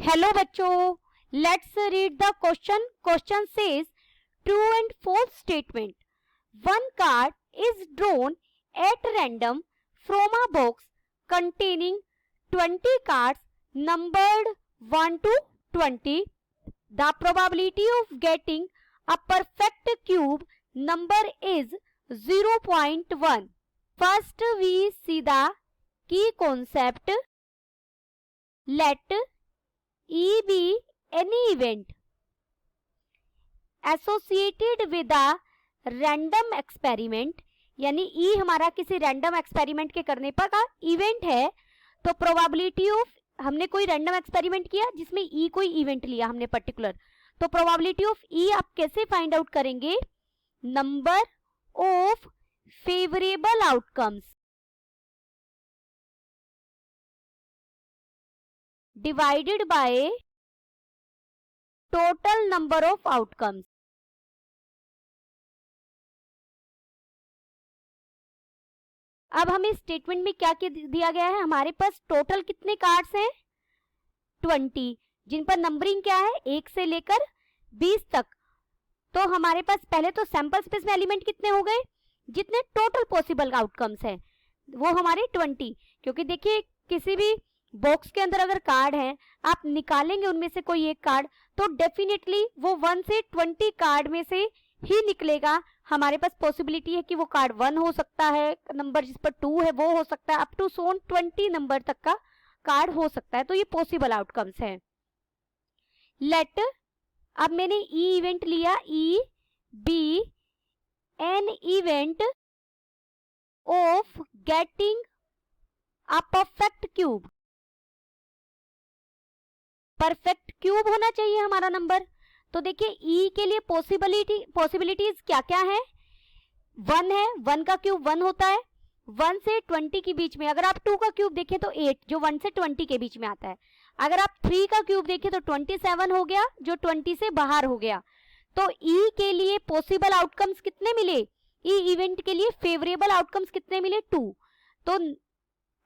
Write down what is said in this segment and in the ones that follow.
Hello बच्चों, let's read the question. Question says true and false statement. One card is drawn at random from a box containing 20 cards numbered 1 to 20. The probability of getting a perfect cube number is 0.1. First we see the key concept. Let E be any event associated with a random experiment, यानी E हमारा किसी random experiment के करने पर का event है. तो probability of, हमने कोई रैंडम एक्सपेरिमेंट किया जिसमें E कोई इवेंट लिया हमने पर्टिकुलर, तो प्रोबेबिलिटी ऑफ E आप कैसे फाइंड आउट करेंगे? Number of favourable outcomes divided by total number of outcomes. अब हमें स्टेटमेंट में क्या दिया गया है? हमारे पास टोटल कितने कार्ड्स हैं? 20, जिन पर नंबरिंग क्या है? 1 से लेकर 20 तक. तो हमारे पास पहले तो सैंपल स्पेस में एलिमेंट कितने हो गए? जितने टोटल पॉसिबल आउटकम्स हैं वो हमारे 20. क्योंकि देखिए किसी भी बॉक्स के अंदर अगर कार्ड है, आप निकालेंगे उनमें से कोई एक कार्ड, तो डेफिनेटली वो 1 से 20 कार्ड में से ही निकलेगा. हमारे पास पॉसिबिलिटी है कि वो कार्ड 1 हो सकता है, नंबर जिस पर 2 है वो हो सकता है, अप टू सोन 20 नंबर तक का कार्ड हो सकता है. तो ये पॉसिबल आउटकम्स है. लेट, अब मैंने ई इवेंट लिया, E be an event of getting a perfect cube. Perfect cube होना चाहिए हमारा नंबर. तो देखिए ई के लिए पॉसिबिलिटीज क्या क्या है? 1 है, 1 का क्यूब 1 होता है. 1 से 20 के बीच में अगर आप 2 का क्यूब देखें तो 8, जो 1 से 20 के बीच में आता है. अगर आप 3 का क्यूब देखें तो 27 हो गया, जो 20 से बाहर हो गया. तो ई के लिए पॉसिबल आउटकम्स कितने मिले? ई इवेंट के लिए फेवरेबल आउटकम्स कितने मिले? 2. तो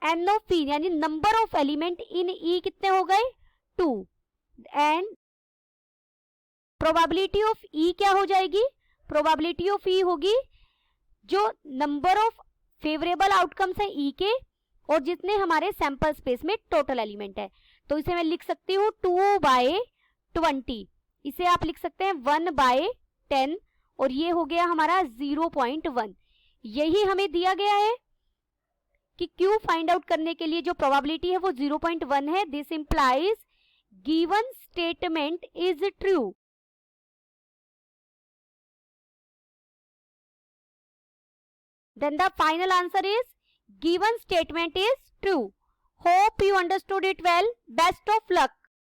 एन ऑफ ई यानी नंबर ऑफ एलिमेंट इन ई कितने हो गए? 2. एंड प्रोबेबिलिटी ऑफ ई क्या हो जाएगी? प्रोबेबिलिटी ऑफ ई होगी जो नंबर ऑफ फेवरेबल आउटकम्स है ई के और जितने हमारे सैंपल स्पेस में टोटल एलिमेंट है. तो इसे मैं लिख सकती हूँ 2/20. इसे आप लिख सकते हैं 1/10 और ये हो गया हमारा 0.1. यही हमें दिया गया है कि क्यू फाइंड आउट करने के लिए जो प्रोबेबिलिटी है वो 0.1 है. This implies given statement is true. Then the final answer is given statement is true. Hope you understood it well. Best of luck.